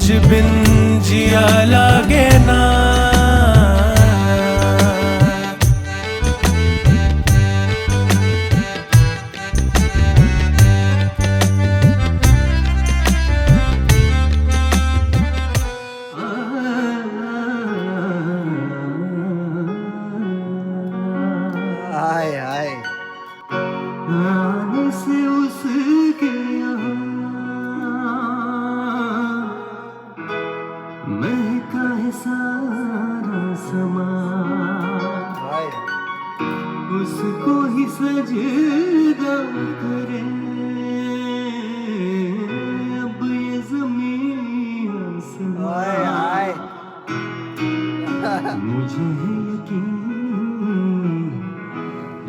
बिन जिया लागे ना हाय हाय आने से उसके यहाँ महका है सारा समा हाय उसको ही सजदा करे अब ये ज़मीन हाय हाय आसमां मुझे है यकीन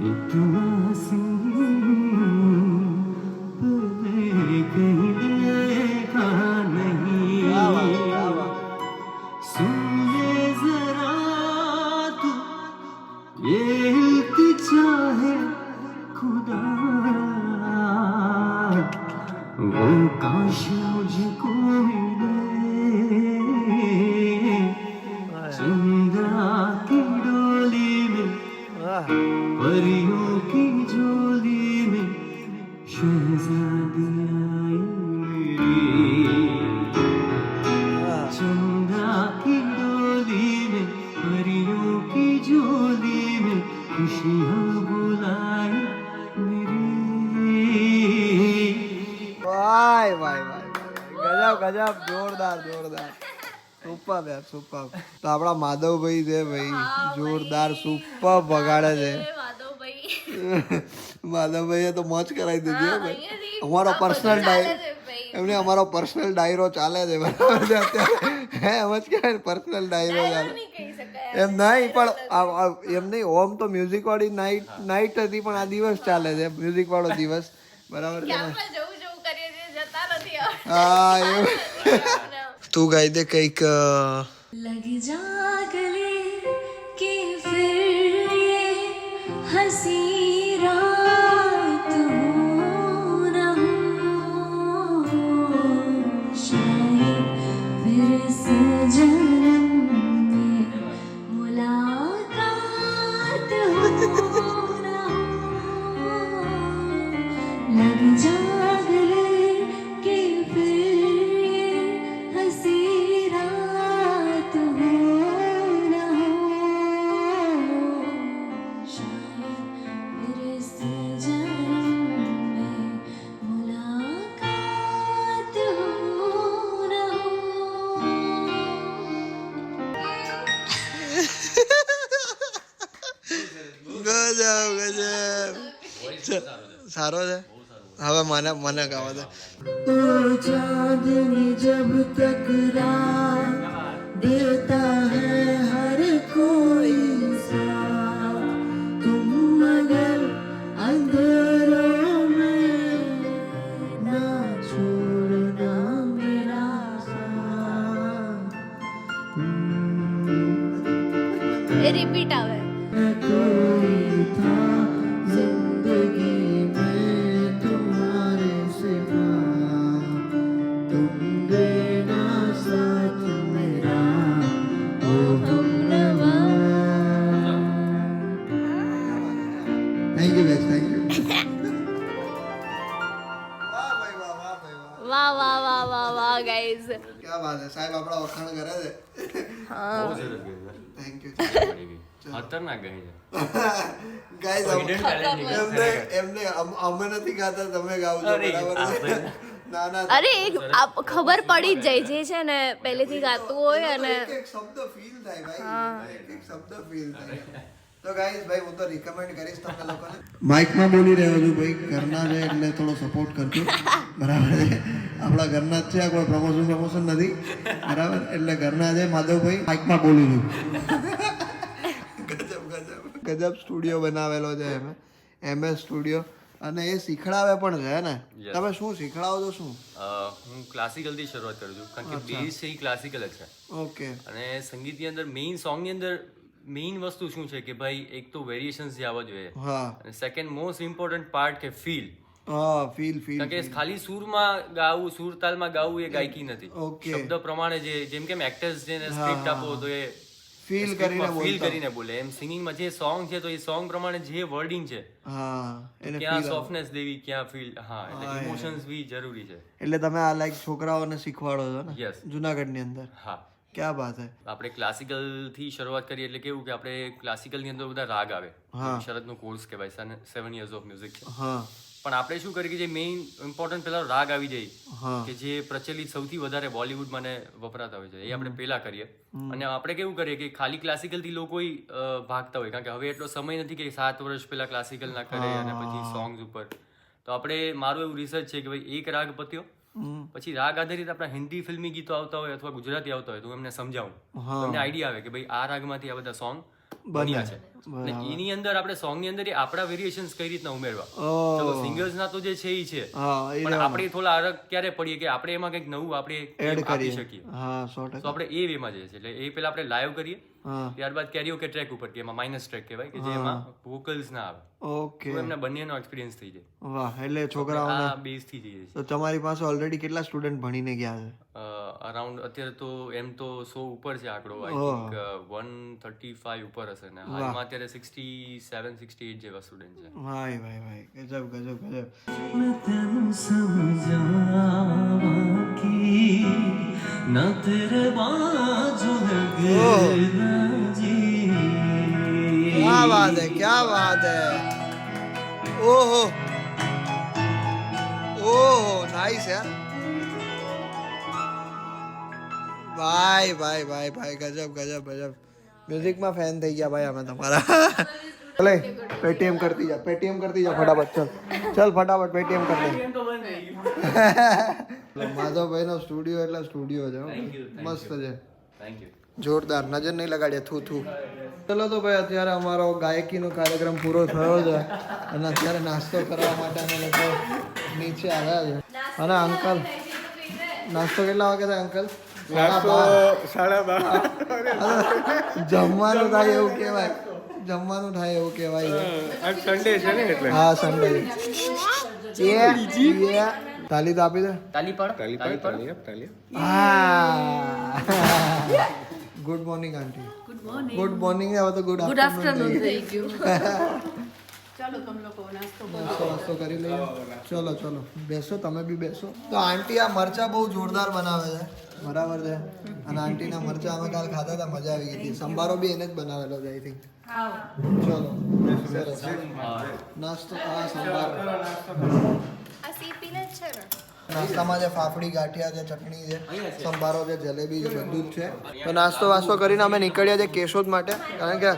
इतना हसीन पहले कहीं देखा नहीं क्या बात सुन ले जरा तू ये इल्तिजा है खुदा वो काश मुझको मिले चंद्रा की डोली में वाह परियों की झोली में शहजादी आई मेरी चंद्रा की डोली में परियों की झोली में खुशियाँ बुलाई मेरी वाह वाह वाह ગજબ ગજબ જોરદાર જોરદાર સુપર યાર સુપર તો આપણા માધવભાઈ છે ભાઈ જોરદાર સુપર વગાડે છે માધવભાઈએ તો મોજ કરાવી દીધી હો ભાઈ અમારો પર્સનલ ડાયરો એમને અમારો પર્સનલ ડાયરો ચાલે છે બરાબર છે અત્યારે હે એમ જ કહેવાય ને પર્સનલ ડાયરો ચાલે એમ નહીં પણ એમ નહીં ઓમ તો મ્યુઝિક વાળી નાઇટ હતી પણ આ દિવસ ચાલે છે મ્યુઝિક વાળો દિવસ બરાબર છે ને હા એવું તું ગાઈ દે કંઈક लग जा गले कि फिर ये हंसी रात हो न हो शायद फिर इस जन्म में मुलाकात हो न हो लग जा गले कि फिर ये हंसी रात हो न हो शायद फिर इस जन्म में मुलाकात हो न हो ગજબ સારો છે હવે મને મને ગાવા દે ओ चांदनी जब टकराए देता है हर कोई साथ तुम मगर अंधेरों में ना छोड़ना मेरा साथ रिपीट आवे कोई था जिंदगी में तुम्हारे सिवा तुम देना साथ मेरा ओ हमनवा thank you guys thank you વાહ ભાઈ વાહ વાહ ભાઈ વાહ वाह वाह वाह वाह वाह गाइस क्या बात है साहेब આપણા વખાણ કરે છે બહુ સરસ ગયું થેન્ક યુ ખતરનાક ગઈ છે ગાઈસ એમને અમે નથી ગાતા તમે ગાવ છો અરે, બરાબર છે ના ના અરે એક ખબર પડી જ જાય જે છે ને પહેલેથી ગાતું હોય અને એક એક શબ્દ ફીલ થાય ભાઈ એક એક શબ્દ ફીલ થાય તો ગાઈસ ભાઈ હું તો રિકમેન્ડ કરીશ તમને લોકોને માઇકમાં બોલી રહ્યો છું ભાઈ ઘરના છે એટલે થોડો સપોર્ટ કરજો બરાબર છે આપણા ઘરના જ છે આ કોઈ પ્રમોશન નથી બરાબર એટલે ઘરના છે માધવભાઈ માઇકમાં બોલું છું ગજબ સ્ટુડિયો બનાવેલો છે એમએસ સ્ટુડિયો અને એ શીખડાવે પણ છે ને Yes. તમે શું શીખડાવો છો શું હું ક્લાસિકલથી શરૂઆત કરું છું કારણ કે બેઝ છે એ ક્લાસિકલ જ છે ઓકે અને સંગીતની અંદર મેઇન સોંગની અંદર મેઇન વસ્તુ શું છે કે ભાઈ એક તો વેરિએશન્સ જે આવવા જોઈએ હા અને સેકન્ડ મોસ્ટ ઇમ્પોર્ટન્ટ પાર્ટ કે ફીલ હા ફીલ કારણ કે ખાલી સૂરમાં ગાવું સૂર તાલમાં ગાવું એ ગાયકી નથી. Okay. શબ્દ પ્રમાણે જેમ કે એક્ટર્સ જેને સ્ક્રિપ્ટ આપો તો એ ફીલ કરીને ફીલ કરીને બોલે. એમ સિંગિંગમાં જે સોંગ છે તો એ સોંગ પ્રમાણે જે વર્ડિંગ છે, હા એને ક્યાં સોફ્ટનેસ દેવી, ક્યાં ફીલ, હા એટલે ઇમોશન્સ બી જરૂરી છે. એટલે તમે આ લાઈક છોકરાઓને શીખવાડો છો ને Yes. જુનાગઢની અંદર. હા, ક્યાં બાત હે. આપણે ક્લાસિકલ થી શરૂઆત કરીએ એટલે કેવું કે આપણે ક્લાસિકલ ની અંદર બધા રાગ આવે. શરદનો કોર્સ કહેવાય, 7 years of music છે. હા પણ આપણે શું કરીએ કે જે મેઇન ઇમ્પોર્ટન્ટ પેલા રાગ આવી જાય, હા કે જે પ્રચલિત સૌથી વધારે બોલિવૂડ મને વપરાતા હોય છે, એ આપણે પેલા કરીએ. અને આપણે કેવું કરીએ કે ખાલી ક્લાસિકલ થી લોકો ભાગતા હોય, કારણ કે હવે એટલો સમય નથી કે 7 વર્ષ પેલા ક્લાસિકલ ના કરે અને પછી સોંગ્સ ઉપર. તો આપણે, મારું એવું રિસર્ચ છે કે ભાઈ એક રાગ પત્યો પછી રાગ આધારિત આપણા હિન્દી ફિલ્મી ગીતો આવતા હોય અથવા ગુજરાતી આવતા હોય તો હું એમને સમજાવું, તમને આઈડિયા આવે કે ભાઈ આ રાગમાંથી આ બધા સોંગ બન્યા છે. અને એની અંદર આપણે સોંગ ની અંદર એ આપણા વેરિએશન્સ કઈ રીતના ઉમેરવા. ચલો સિંગર્સ ના તો જે છે એ છે, પણ આપણે થોડા અરગ ક્યારે પડીએ કે આપણે એમાં કંઈક નવું આપણે એડ કરી શકીએ. હા 100%. તો આપણે એ વેમાં જઈએ છીએ. એટલે એ પેલા આપણે લાઈવ કરીએ, ત્યારબાદ કેરીઓકે ટ્રેક ઉપર, કે એમાં માઇનસ ટ્રેક કહેવાય, કે જેમાં વોકલ્સ ના આવે. ઓકે તો એમને બંનેનો એક્સપિરિયન્સ થઈ જાય. વાહ. એટલે છોકરાઓને આ બેઝ થી જઈએ છીએ. તો તમારી પાસે ઓલરેડી કેટલા સ્ટુડન્ટ ભણીને ગયા છે? અરાઉન્ડ અત્યારે તો એમ તો 100 ઉપર છે આંકડો, આઈ થિંક 135 ઉપર હશે ને હાલમાં અત્યારે 67 68 જેવા સ્ટુડન્ટ છે. ભાઈ ભાઈ ભાઈ ગજબ ગજબ ગજબ. मैं तेनू समझावा की न तेरे बाजू लगे ना जी. क्या बात है, क्या बात है. ओहो ओहो नाइस यार. ભાઈ ભાઈ ભાઈ ભાઈ ગજબ ગજબ ગજબ. મ્યુઝિકમાં ફેન થઈ ગયા ભાઈ અમે તમારા. ચલે પેટીએમ કરતી જા, પેટીએમ કરતી જા ફટાફટ. ચલ ફટાફટ પેટીએમ કર દે. માધવભાઈ નો સ્ટુડિયો એટલે સ્ટુડિયો છે, મસ્ત છે, થેન્ક યુ. જોરદાર. નજર નહીં લગાડીએ, થૂ થૂ. ચલો તો ભાઈ અત્યારે અમારો ગાયકીનો કાર્યક્રમ પૂરો થયો છે અને અત્યારે નાસ્તો કરવા માટે અમે લોકો નીચે આવ્યા છે. અને અંકલ નાસ્તો કેટલા વાગે થાય અંકલ? 12:30. જમવાનું થાય એવું કહેવાય, જમવાનું થાય એવું કહેવાય છે. સન્ડે છે ને એટલે. હા સન્ડે. તાલી તો આપી દે. તાલી પડ. હા. Good morning aunty. Good morning. હવે તો ગુડ આફ્ટરનૂન થઈ ગયું. ચાલો તમે લોકો નાસ્તો કરો. નાસ્તો કરી લઈએ. ચલો ચલો બેસો, તમે બી બેસો. તો આંટી આ મરચા બહુ જોરદાર બનાવે છે, બરાબર છે. અને આંટીના મરચા અમે કાલ ખાધા હતા, મજા આવી ગઈ હતી. સંભારો બી એને જ બનાવેલો છે આઈ થિંક. ચલો સરસ નાસ્તો. આ સંભારો આ સીપીને જ છે ને. નાસ્તામાં જે ફાફડી, ગાંઠિયા છે, ચટણી છે, સંભારો છે, જલેબી છે, બધું જ છે. તો નાસ્તો વાસ્તો કરીને અમે નીકળ્યા છે કેશોદ માટે, કારણ કે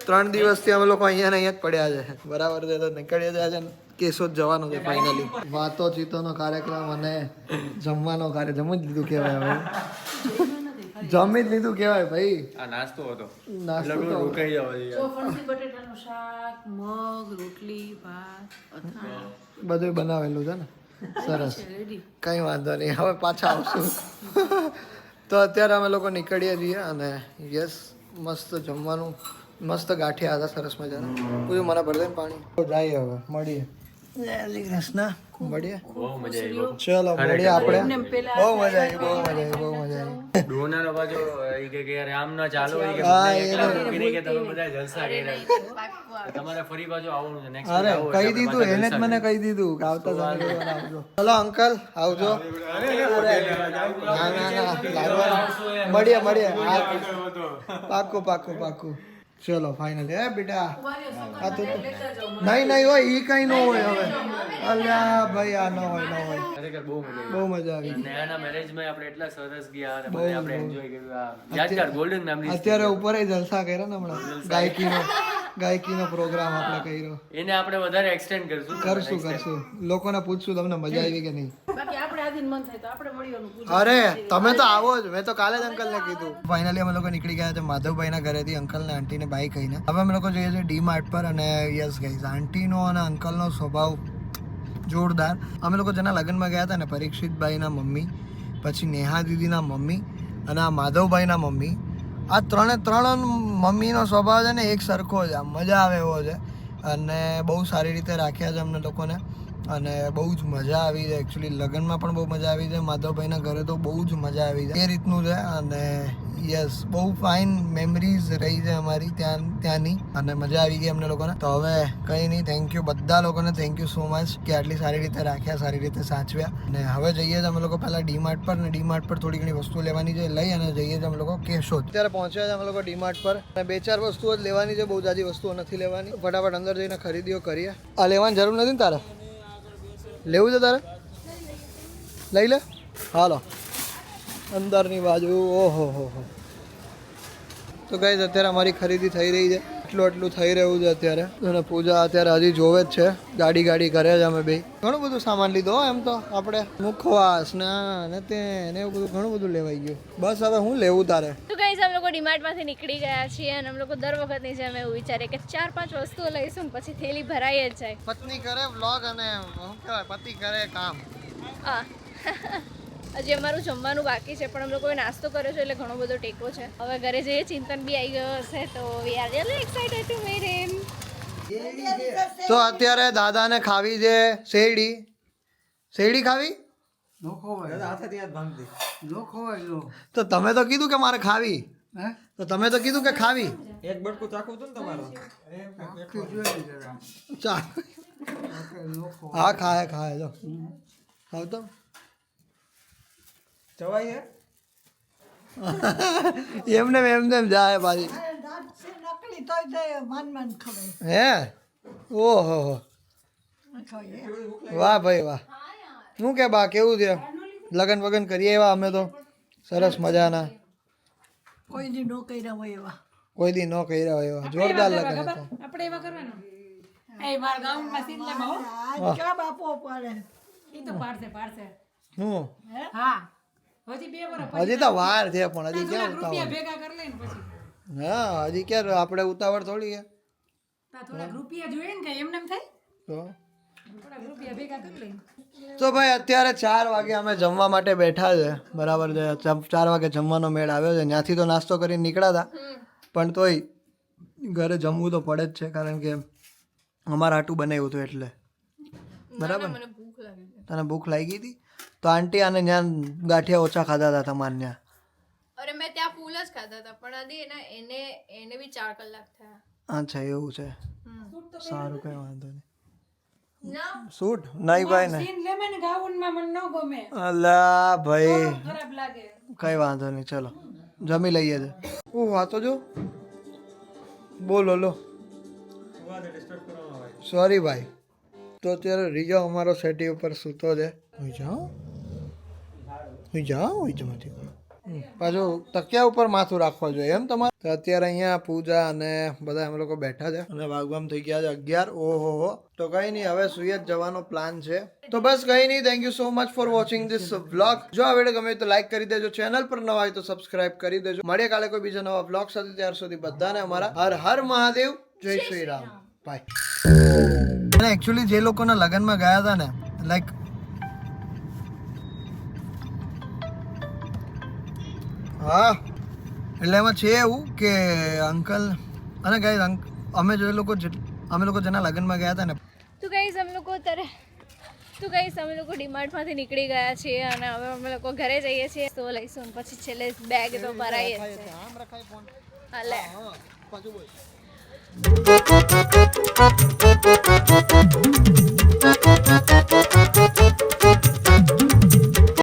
3 દિવસથી અમે લોકો અહીંયા ને અહીંયા જ પડ્યા છે, બરાબર છે. તો નીકળ્યા છે આજે કેશોદ જવાનું છે ફાઇનલી. વાતો ચીતોનો કાર્યક્રમ અને જમવાનો કાર્ય. જમી જ લીધું કહેવાય હવે. જમી જ લીધું કહેવાય ભાઈ. આ નાસ્તો હતો, નાસ્તો તો રોકાઈ જવા જોઈએ. ફણસી બટેટાનું શાક, મગ, રોટલી, ભાત, અથાણું બધું બનાવેલું છે ને. સરસ, રેડી. કંઈ વાંધો નહીં, હવે પાછા આવશું. તો અત્યારે અમે લોકો નીકળીએ છીએ અને યસ મસ્ત જમવાનું, મસ્ત ગાંઠિયા હતા સરસ મજાના. પૂછ્યું મને ભર દે ને પાણી. જઈએ હવે, મળીએ. જય શ્રી કૃષ્ણ. મળીએ. બહુ મજા આવી. ચલો મળીએ આપણે. બહુ મજા આવી, બહુ મજા આવી, બહુ મજા આવી. ડોનાનો પાછો એ કે યાર આમ ના ચાલો, એ કે હા, મને એ એકલા મૂકીને કે તમે બધા જલસા કર્યા. તમારે ફરી પાછું આવવાનું છે નેક્સ્ટ અરે કહી દીધું, એને જ મને કહી દીધું કે આવતા તમે આવજો. ચલો અંકલ આવજો. ના ના ના લાગવાનું. મળીએ મળીએ. પાક્કું પાક્કું પાક્કું. ચલો ફાઇનલી. હે બેટા આ તો નહીં નહીં હોય, એ કઈ ન હોય હવે. અલ્યા ભાઈ આ ન હોય, ન હોય. ખરેખર બહુ મજા આવી. બહુ મજા આવી. નયાના મેરેજમાં આપણે એટલા સરસ ગયા અને બધે આપણે એન્જોય કર્યું. આ યાદગાર ગોલ્ડન મેમરીઝ. અત્યારે ઉપર જલસા કર્યા ને હમણાં. ગાયકીનો પ્રોગ્રામ આપણે કર્યો. એને આપણે વધારે એક્સટેન્ડ કરશું. કરશું. લોકોને પૂછશું તમને મજા આવી કે નહીં. બાકી આપણે આદિન મન થાય તો આપણે મળીવાનું પૂછો. અરે તમે તો આવો જ, મેં તો કાલે જ અંકલને કીધું. ફાઇનલી અમે લોકો નીકળી ગયા છે માધવભાઈના ઘરેથી, અંકલને આંટીને બાઈ કહીને. હવે અમે લોકો જઈએ છીએ ડી-માર્ટ પર અને યસ ગાઈઝ આંટીનો અને અંકલનો સ્વભાવ જોરદાર. અમે લોકો જેના લગ્નમાં ગયા હતા ને, પરીક્ષિતભાઈના મમ્મી, પછી નેહા દીદીના મમ્મી અને આ માધવભાઈના મમ્મી, આ ત્રણ મમ્મીનો સ્વભાવ છે ને એક સરખો છે. આમ મજા આવે એવો છે અને બહુ સારી રીતે રાખ્યા છે અમને લોકોને. અને બહુ જ મજા આવી છે. એકચ્યુઅલી લગ્નમાં પણ બહુ મજા આવી છે, માધવભાઈના ઘરે તો બહુ જ મજા આવી છે. એ રીતનું છે અને યસ બહુ ફાઇન મેમરીઝ રહી છે અમારી ત્યાંની અને મજા આવી ગઈ અમને લોકોને. તો હવે કંઈ નહીં, થેન્ક યુ બધા લોકોને, થેન્ક યુ સો મચ કે આટલી સારી રીતે રાખ્યા, સારી રીતે સાચવ્યા. અને હવે જઈએ છીએ અમે લોકો પહેલાં ડીમાર્ટ પર, અને ડીમાર્ટ પર થોડી ઘણી વસ્તુ લેવાની છે, લઈ અને જઈએ છીએ અમે લોકો કેશોદ. અત્યારે પહોંચ્યા છે અમે લોકો ડીમાર્ટ પર અને 2-4 વસ્તુઓ જ લેવાની છે, બહુ જાજી વસ્તુઓ નથી લેવાની. ફટાફટ અંદર જઈને ખરીદીઓ કરીએ. આ લેવાની જરૂર નથી ને તારે? લેવું છે તારે? લઈ લે. હાલો અંદરની બાજુ. ઓહો હો. તો ગાઈઝ અત્યારે અમારી ખરીદી થઈ રહી છે, એટલું થઈ રહ્યું છે અત્યારે. અને પૂજા અત્યારે હજી જોવે જ છે, ગાડી કરે છે અમે બે. ઘણું બધું સામાન લીધો એમ તો આપણે, મુખવાસ ને તે ને એવું બધું ઘણું બધું લેવાઈ ગયું. બસ હવે હું લેવું તારે? તો ગાઈઝ અમે લોકો ડીમાર્ટમાંથી નીકળી ગયા છીએ અને અમે લોકો દર વખતની જેમ એવું વિચારીએ કે 4-5 વસ્તુઓ લઈશું ને પછી થેલી ભરાઈ જ જાય. પત્ની કરે વ્લોગ અને શું કહેવાય, પતિ કરે કામ. આ હજી અમારું જમવાનું બાકી છે, પણ અમે લોકોએ નાસ્તો કર્યો છે એટલે ઘણો બધો ટેકો છે. હવે ઘરે જઈએ, ચિંતન બી આવી ગયો હશે, તો we are really excited to meet him. તો અત્યારે દાદાને ખાવી છે શેરડી ખાવી. નો ખવાય. તો તમે તો કીધું કે મારે ખાવી. હે? તો તમે તો કીધું કે ખાવી. એક બટકું ચાખવું હતું ને તમારું. આખી જોઈ જરા. ચા નો ખવાય. હા ખાય જો ખાવ તો ચવાય એમને એમ જાય પાછી. નકલી તોય જાય માન ખવાય. હે ઓહો વાહ ભાઈ વાહ. શું કે બા કેવું છે? લગન વગન કરીએ એવા અમે તો સરસ મજાના. કોઈ દી નો કર્યા હોય એવા. કોઈ દી ન કર્યા હોય એવા જોરદાર લગન હતા. આપણે એવા કરવાનું. એ મારા ગામમાં સિંધમાં હો. આજ ક્યાં બાપો પાડે. ઈ તો પાડશે. શું હા. હજી 2 વર્ષ હજી તો વાર છે પણ હજી ક્યાં રૂપિયા ઉતાવળ. ભેગા કરી લઈને પછી. હા હજી ક્યાં આપણે ઉતાવળ થોડી છે. તા થોડાક રૂપિયા જોઈએ ને કઈ એમને એમ થાય. તો થોડાક રૂપિયા ભેગા કરી લઈને. તો ભાઈ અત્યારે 4 વાગે અમે જમવા માટે બેઠા છે, બરાબર છે. 4 વાગે જમવાનો મેળ આવ્યો છે. ત્યાંથી તો નાસ્તો કરીને નીકળ્યા હતા, પણ તોય ઘરે જમવું તો પડે જ છે, કારણ કે અમારા હાટું બનાવ્યું હતું એટલે. બરાબર ને? તને ભૂખ લાગી હતી તો આંટી આને ત્યાં ગાંઠિયા ઓછા ખાધા હતા તમારે ત્યાં. અરે મેં ત્યાં ફૂલ જ ખાધા હતા, પણ આદી એને બી 4 કલાક થયા. અચ્છા એવું છે. સારું કઈ વાંધો નહીં. ના શૂટ નહીં ભાઈ ને. સીન લેમન ગાઉનમાં મને ન ગમે. અલા ભાઈ ખરાબ લાગે. કઈ વાંધો નહીં, ચલો જમી લઈએ છે. વાતો જો બોલો લો. સોરી ભાઈ. તો અત્યારે રીજો અમારો સેટી ઉપર સૂતો છે. હોઈ જાઓ પાછું તકિયા ઉપર માથું રાખવા જોઈએ એમ તમારે. તો અત્યારે અહીંયા પૂજા અને બધા અમે લોકો બેઠા છે અને વાગવામ થઈ ગયા છે 11. ઓહો. તો કઈ નહીં, હવે સુઈ જ જવાનો પ્લાન છે. તો બસ કઈ નહીં, thank you so much for watching this vlog. જો આ વિડીયો ગમે તો લાઈક કરી દેજો, ચેનલ પર નવા હોય તો સબસ્ક્રાઇબ કરી દેજો. મળીએ કાલે કોઈ બીજા નવા વ્લોગ સાથે. ત્યાર સુધી બધાને અમારા હર હર મહાદેવ, જય શ્રી રામ, બાય. અને એકચ્યુઅલી જે લોકોના લગ્નમાં ગયા હતા ને, લાઈક હા એટલે એમાં છે એવું કે અંકલ અને ગાઈઝ અમે લોકો જેના લગ્નમાં ગયા હતા ને. તો ગાઈઝ અમે લોકો ડીમાર્ટમાંથી નીકળી ગયા છીએ અને હવે અમે લોકો ઘરે જઈએ છીએ. તો લઈશું ને પછી છેલ્લે બેગ તો ભરાઈ જ છે. આમ રખાય ફોન. હાલે હા પાછું બોલ.